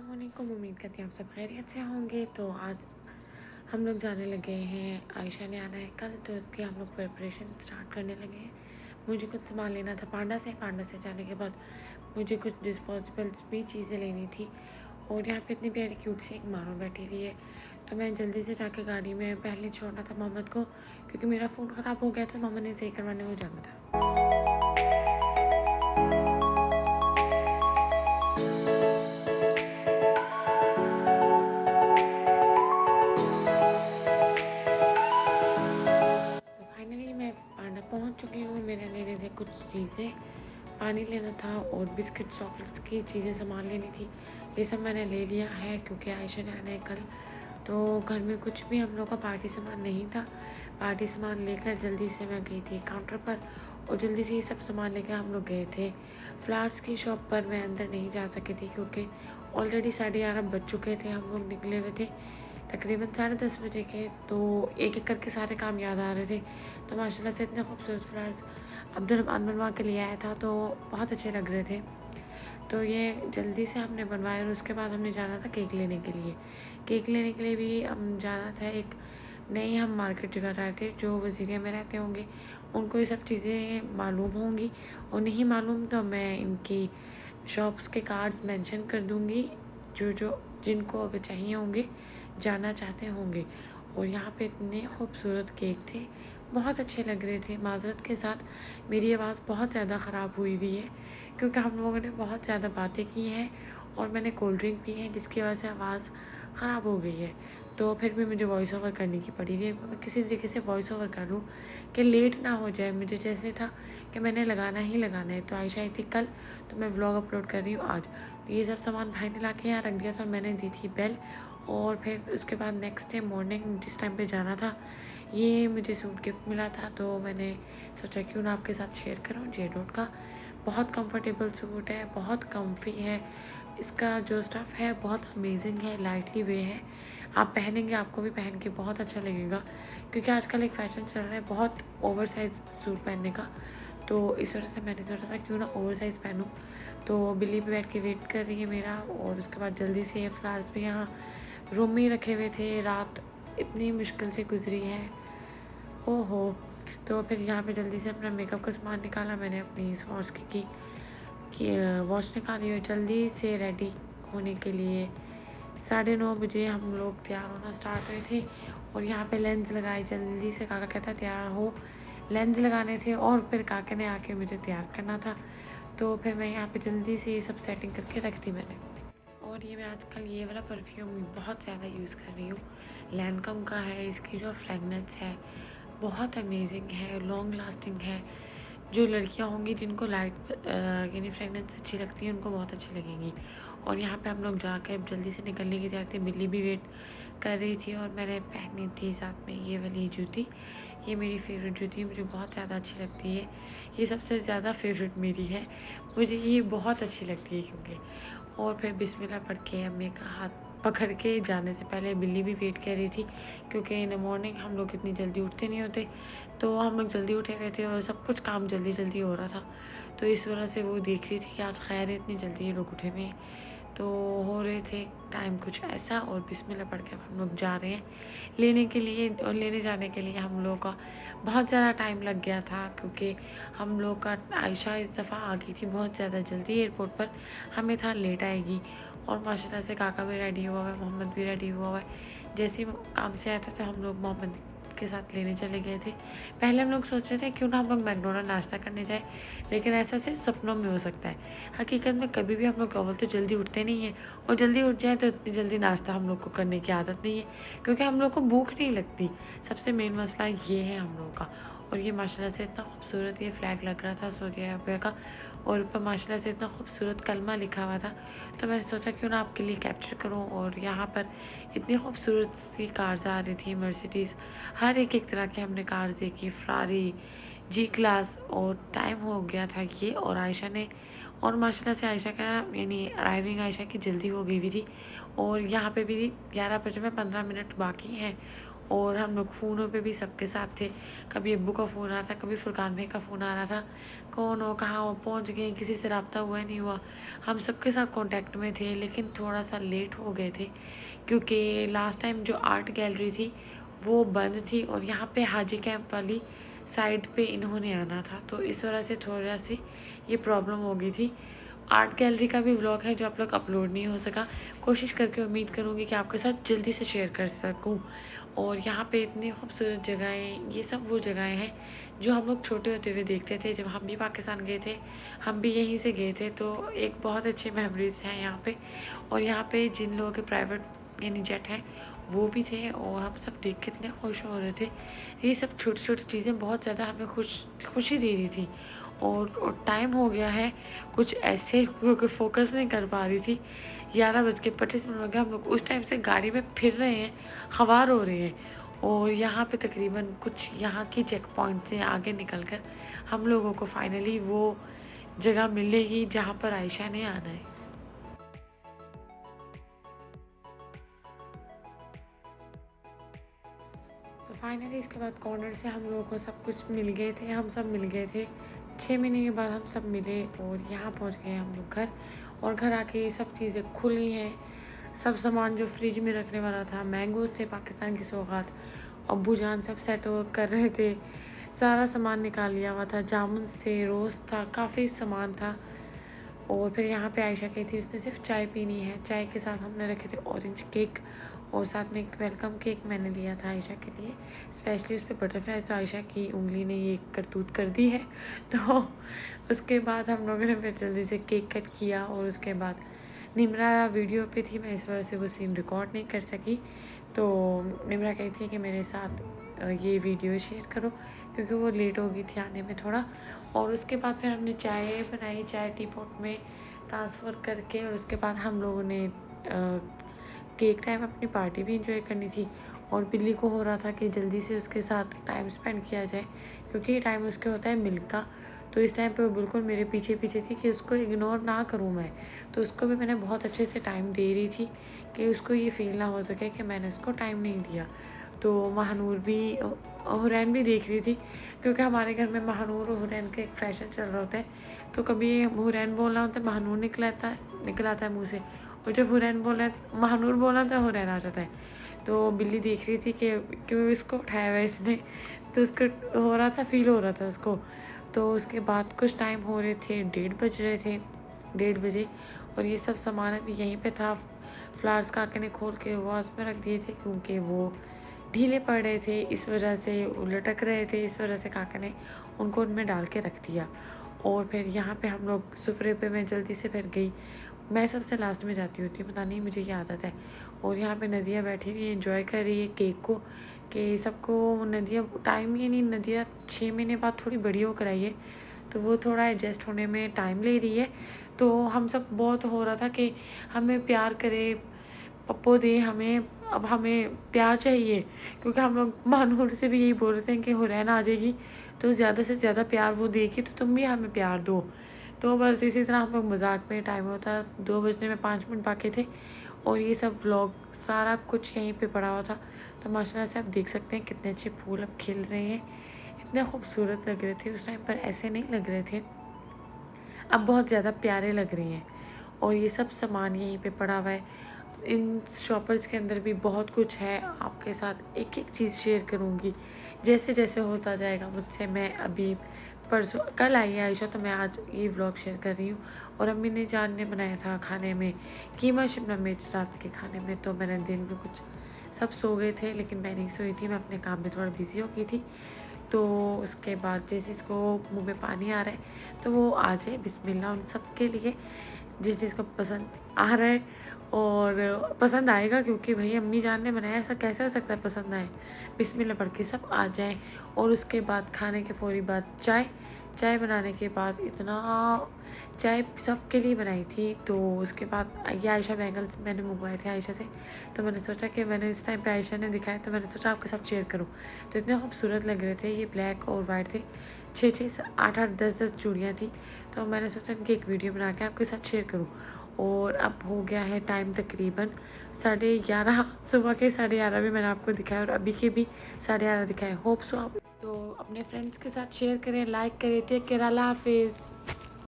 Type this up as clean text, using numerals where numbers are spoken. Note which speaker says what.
Speaker 1: अस्सलामुअलैकुम। उम्मीद करती हूँ आप सब खैरियत से होंगे। तो आज हम लोग जाने लगे हैं, आयशा ने आना है कल, तो इसकी हम लोग प्रिपरेशन स्टार्ट करने लगे हैं। मुझे कुछ सामान लेना था पांडा से जाने के बाद मुझे कुछ डिस्पोजेबल्स भी चीज़ें लेनी थी। और यहाँ पे इतनी प्यारी क्यूट सी एक मामा बैठी हुई है, तो मैं जल्दी से जाके गाड़ी में पहले छोड़ना था मोहम्मद को, क्योंकि मेरा फ़ोन ख़राब हो गया था। मामा ने सही करवाने को जाना था। तो फाइनली मैं पांडा पहुंच चुकी हूँ। मेरे लेने थे कुछ चीज़ें, पानी लेना था और बिस्किट चॉकलेट्स की चीज़ें सामान लेनी थी। ये सब मैंने ले लिया है क्योंकि आयशा ने आना है कल। तो घर में कुछ भी हम लोग का पार्टी सामान नहीं था। पार्टी सामान लेकर जल्दी से मैं गई थी काउंटर पर और जल्दी से ये सब सामान लेकर हम लोग गए थे फ्लावर्स की शॉप पर। मैं अंदर नहीं जा सकी थी क्योंकि ऑलरेडी 11:30 बज चुके थे। हम लोग निकले हुए थे तकरीबन 10:30 बजे के। तो एक एक करके सारे काम याद आ रहे थे। तो माशाल्लाह से इतने खूबसूरत फ्लावर्स अब्दुलरहमान बनवा के लिए आया था, तो बहुत अच्छे लग रहे थे। तो ये जल्दी से हमने बनवाया और उसके बाद हमने जाना था केक लेने के लिए। केक लेने के लिए भी हम जाना था। एक नई हम मार्केट जगह रहे थे, जो वजीरिया में रहते होंगे उनको ये सब चीज़ें मालूम होंगी, और नहीं मालूम तो मैं इनकी शॉप्स के कार्ड्स मेंशन कर दूँगी, जो जो जिनको अगर चाहिए होंगे, जाना चाहते होंगे। और यहाँ पे इतने खूबसूरत केक थे, बहुत अच्छे लग रहे थे। माज़रत के साथ मेरी आवाज़ बहुत ज़्यादा ख़राब हुई हुई है क्योंकि हम लोगों ने बहुत ज़्यादा बातें की हैं और मैंने कोल्ड ड्रिंक पी है, जिसकी वजह से आवाज़ ख़राब हो गई है। तो फिर भी मुझे वॉइस ओवर करने की पड़ी हुई है। मैं किसी तरीके से वॉइस ओवर कर लूँ कि लेट ना हो जाए। मुझे जैसे था कि मैंने लगाना ही लगाना है। तो आयशा आई थी कल, तो मैं व्लॉग अपलोड कर रही हूँ आज। तो ये सब सामान भाई ने ला के यहाँ रख दिया था, मैंने दी थी बेल। और फिर उसके बाद नेक्स्ट डे मॉर्निंग जिस टाइम पे जाना था, ये मुझे सूट गिफ्ट मिला था, तो मैंने सोचा क्यों ना आपके साथ शेयर करूँ। जे डॉट का बहुत कंफर्टेबल सूट है, बहुत कम्फी है। इसका जो स्टफ़ है बहुत अमेजिंग है, लाइटली वे है। आप पहनेंगे, आपको भी पहन के बहुत अच्छा लगेगा, क्योंकि आजकल एक फ़ैशन चल रहा है बहुत ओवर साइज़ सूट पहनने का। तो इस वजह से मैंने सोचा था क्यों ना ओवर साइज़ पहनूँ। तो बिल्ली भी बैठ के वेट कर रही है मेरा। और उसके बाद जल्दी से ये फ्लावर्स भी यहाँ रूम में ही रखे हुए थे। रात इतनी मुश्किल से गुजरी है, ओहो। तो फिर यहाँ पे जल्दी से अपना मेकअप का सामान निकाला मैंने, अपनी वॉच की वॉच निकाली और जल्दी से रेडी होने के लिए 9:30 बजे हम लोग तैयार होना स्टार्ट हुए थे। और यहाँ पे लेंस लगाए जल्दी से, काका कहता तैयार हो। लेंस लगाने थे और फिर काके ने आके मुझे तैयार करना था। तो फिर मैं यहाँ पे जल्दी से ये सब सेटिंग करके रख दी मैंने। और ये मैं आजकल ये वाला परफ्यूम बहुत ज़्यादा यूज़ कर रही हूँ। लैनकम का है। इसकी जो फ्रेगनेंस है बहुत अमेजिंग है, लॉन्ग लास्टिंग है। जो लड़कियाँ होंगी जिनको लाइट यानी फ्रेगनेंस अच्छी लगती है, उनको बहुत अच्छी लगेंगी। और यहाँ पे हम लोग जाकर जल्दी से निकलने की तैयार थे। बिल्ली भी वेट कर रही थी और मैंने पहनी थी साथ में ये वाली जूती। ये मेरी फेवरेट जूती, मुझे बहुत ज़्यादा अच्छी लगती है। ये सबसे ज़्यादा फेवरेट मेरी है, मुझे ये बहुत अच्छी लगती है क्योंकि। और फिर बिस्मिल्लाह पढ़ के अम्मी का हाथ पकड़ के जाने से पहले बिल्ली भी वेट कर रही थी, क्योंकि इन द मॉर्निंग हम लोग इतनी जल्दी उठते नहीं होते। तो हम लोग जल्दी उठे हुए थे और सब कुछ काम जल्दी जल्दी हो रहा था। तो इस वजह से वो देख रही थी कि आज खैर है इतनी जल्दी ये लोग उठे हुए हैं। तो हो रहे थे टाइम कुछ ऐसा। और बिस्मिल्लाह पढ़ के हम लोग जा रहे हैं लेने के लिए। और लेने जाने के लिए हम लोग का बहुत ज़्यादा टाइम लग गया था, क्योंकि हम लोग का आयशा इस दफ़ा आ गई थी बहुत ज़्यादा जल्दी एयरपोर्ट पर। हमें था लेट आएगी। और माशाल्लाह से काका भी रेडी हुआ हुआ है, मोहम्मद भी रेडी हुआ हुआ है। जैसे ही वो काम से आए थे तो हम लोग मोहम्मद के साथ लेने चले गए थे। पहले हम लोग सोच रहे थे क्यों ना हम लोग मैकडोनल्ड नाश्ता करने जाए, लेकिन ऐसा सिर्फ सपनों में हो सकता है। हकीकत में कभी भी हम लोग अव्वल तो जल्दी उठते नहीं हैं, और जल्दी उठ जाए तो इतनी जल्दी नाश्ता हम लोग को करने की आदत नहीं है, क्योंकि हम लोग को भूख नहीं लगती। सबसे मेन मसला ये है हम लोग का। और ये माशाल्लाह से इतना खूबसूरत ये फ्लैग लग रहा था सऊदी अरबिया का, और ऊपर माशाल्लाह से इतना खूबसूरत कलमा लिखा हुआ था। तो मैंने सोचा क्यों ना आपके लिए कैप्चर करूं। और यहाँ पर इतनी खूबसूरत सी कार्स आ रही थी, मर्सिडीज़, हर एक एक तरह की हमने कार्स देखी, फरारी, जी क्लास। और टाइम हो गया था ये, और आयशा ने, और माशाल्लाह से आयशा का यानी अराइविंग आयशा की जल्दी हो गई हुई थी। और यहाँ पे भी 11 बजे में 15 मिनट बाकी हैं। और हम लोग फ़ोनों पे भी सबके साथ थे। कभी अब्बू का फ़ोन आ रहा था, कभी फुरकान भाई का फ़ोन आ रहा था, कौन हो, कहाँ हो, पहुँच गए, किसी से रब्ता हुआ नहीं हुआ। हम सबके साथ कॉन्टैक्ट में थे, लेकिन थोड़ा सा लेट हो गए थे क्योंकि लास्ट टाइम जो आर्ट गैलरी थी वो बंद थी और यहाँ पे हाजी कैंप वाली साइड पे इन्होंने आना था, तो इस वजह से थोड़ा सी ये प्रॉब्लम हो गई थी। आर्ट गैलरी का भी व्लॉग है जो आप लोग अपलोड नहीं हो सका। कोशिश करके उम्मीद करूँगी कि आपके साथ जल्दी से शेयर कर सकूँ। और यहाँ पे इतनी खूबसूरत जगहें, ये सब वो जगहें हैं जो हम लोग छोटे होते हुए देखते थे। जब हम भी पाकिस्तान गए थे, हम भी यहीं से गए थे, तो एक बहुत अच्छी मेमोरीज़ हैं यहाँ पे। और यहाँ पे जिन लोगों के प्राइवेट यानी जेट हैं वो भी थे और हम सब देख के इतने खुश हो रहे थे। ये सब छोटी छोटी चीज़ें बहुत ज़्यादा हमें खुशी दे रही थी। और टाइम हो गया है कुछ ऐसे क्योंकि फोकस नहीं कर पा रही थी। 11:25 हो गया, हम लोग उस टाइम से गाड़ी में फिर रहे हैं, सवार हो रहे हैं। और यहाँ पे तकरीबन कुछ यहाँ की चेक पॉइंट से आगे निकल कर हम लोगों को फाइनली वो जगह मिलेगी जहाँ पर आयशा ने आना है। तो फाइनली इसके बाद कॉर्नर से हम लोगों को सब कुछ मिल गए थे, हम सब मिल गए थे। 6 महीने के बाद हम सब मिले और यहाँ पहुँच गए हम लोग घर। और घर आके ये सब चीज़ें खुली हैं। सब सामान जो फ्रिज में रखने वाला था, मैंगोज़ थे पाकिस्तान की सौगात, अब्बू जान सब सेट कर रहे थे। सारा सामान निकाल लिया हुआ था, जामुन थे, रोज़ था, काफ़ी सामान था। और फिर यहाँ पे आयशा कही थी उसने सिर्फ चाय पीनी है। चाय के साथ हमने रखे थे ऑरेंज केक और साथ में एक वेलकम केक मैंने लिया था आयशा के लिए स्पेशली। उस पर बटरफ्लाई, तो आयशा की उंगली ने ये करतूत कर दी है। तो उसके बाद हम लोगों ने फिर जल्दी से केक कट किया और उसके बाद निम्रा वीडियो पे थी, मैं इस वजह से वो सीन रिकॉर्ड नहीं कर सकी। तो निम्रा कही थी कि मेरे साथ ये वीडियो शेयर करो क्योंकि वो लेट हो गई थी आने में थोड़ा। और उसके बाद फिर हमने चाय बनाई, चाय टी पॉट में ट्रांसफ़र करके। और उसके बाद हम लोगों ने केक टाइम अपनी पार्टी भी इंजॉय करनी थी। और बिल्ली को हो रहा था कि जल्दी से उसके साथ टाइम स्पेंड किया जाए क्योंकि ये टाइम उसके होता है मिल्क का। तो इस टाइम पे वो बिल्कुल मेरे पीछे पीछे थी कि उसको इग्नोर ना करूँ मैं। तो उसको भी मैंने बहुत अच्छे से टाइम दे रही थी कि उसको ये फील ना हो सके कि मैंने उसको टाइम नहीं दिया। तो महानूर भी हुरैन भी देख रही थी क्योंकि हमारे घर में महानूर और हुरैन का एक फ़ैशन चल रहा होता है। तो कभी हुरैन बोलना होता है महानूर निकल आता है मुँह से, और जब हुरैन बोला महानूर बोला तो हुरैन आ जाता है। तो बिल्ली देख रही थी कि क्यों इसको उठाया हुआ है इसने, तो उसको हो रहा था, फील हो रहा था उसको। तो उसके बाद कुछ टाइम हो रहे थे, 1:30 बज रहे थे, 1:30 बजे। और ये सब सामान अभी यहीं पे था। फ्लावर्स काके ने खोल के वास में रख दिए थे क्योंकि वो ढीले पड़ रहे थे, इस वजह से वो लटक रहे थे, इस वजह से काका ने उनको उनमें डाल के रख दिया। और फिर यहाँ पे हम लोग सुफरे पे मैं जल्दी से फिर गई। मैं सबसे लास्ट में जाती होती हूँ, पता नहीं मुझे ये आदत है। और यहाँ पे नदिया बैठी हुई है, एंजॉय कर रही है केक को कि सबको। नदिया टाइम ही नहीं, नदिया 6 महीने बाद थोड़ी बड़ी होकर आई है तो वो थोड़ा एडजस्ट होने में टाइम ले रही है। तो हम सब बहुत हो रहा था कि हमें प्यार करे पप्पो दे हमें, अब हमें प्यार चाहिए क्योंकि हम लोग महानूर से भी यही बोल रहे थे कि हुरैन आ जाएगी तो ज़्यादा से ज़्यादा प्यार वो देगी तो तुम भी हमें प्यार दो। तो बस इसी तरह हम लोग मजाक में, टाइम होता 2 बजने में 5 मिनट बाकी थे। और ये सब व्लॉग सारा कुछ यहीं पे पड़ा हुआ था। तो माशाल्लाह से आप देख सकते हैं कितने अच्छे फूल अब खिल रहे हैं, इतने खूबसूरत लग रहे थे उस टाइम पर, ऐसे नहीं लग रहे थे, अब बहुत ज़्यादा प्यारे लग रही हैं। और ये सब सामान यहीं पे पड़ा हुआ है। इन शॉपर्स के अंदर भी बहुत कुछ है, आपके साथ एक एक चीज़ शेयर करूँगी जैसे जैसे होता जाएगा मुझसे। मैं अभी परसों कल आई है आयशा, तो मैं आज ये व्लॉग शेयर कर रही हूँ। और अम्मी ने जान ने बनाया था खाने में कीमा शिमला मिर्च रात के खाने में। तो मैंने दिन में कुछ, सब सो गए थे लेकिन मैं नहीं सोई थी, मैं अपने काम में थोड़ा बिजी हो गई थी। तो उसके बाद जैसे इसको मुंह में पानी आ रहा है तो वो आ जाए। बिस्मिल्लाह उन सब के लिए जिस जिसको पसंद आ रहा है और पसंद आएगा क्योंकि भाई अम्मी जान ने बनाया, ऐसा कैसे हो सकता है पसंद आए। बिस्मिल्लाह पढ़ के सब आ जाए। और उसके बाद खाने के फ़ौरी बाद चाय बनाने के बाद इतना चाय सबके लिए बनाई थी। तो उसके बाद ये आयशा बैंगल्स मैंने मंगवाए थे आयशा से, तो मैंने सोचा कि मैंने इस टाइम पे आयशा ने दिखाया तो मैंने सोचा आपके साथ शेयर करूं। तो इतने खूबसूरत लग रहे थे, ये ब्लैक और वाइट थे, 6-6 8-8 10-10 चूड़ियाँ थी। तो मैंने सोचा इनकी एक वीडियो बना के आपके साथ शेयर करूँ। और अब हो गया है टाइम तकरीबन 11:30 सुबह के 11:30 भी मैंने आपको दिखाया और अभी के भी 11:30 दिखाए। होप सो आप तो अपने फ्रेंड्स के साथ शेयर करें, लाइक करें। टेक केयर, अल्लाह हाफिज़।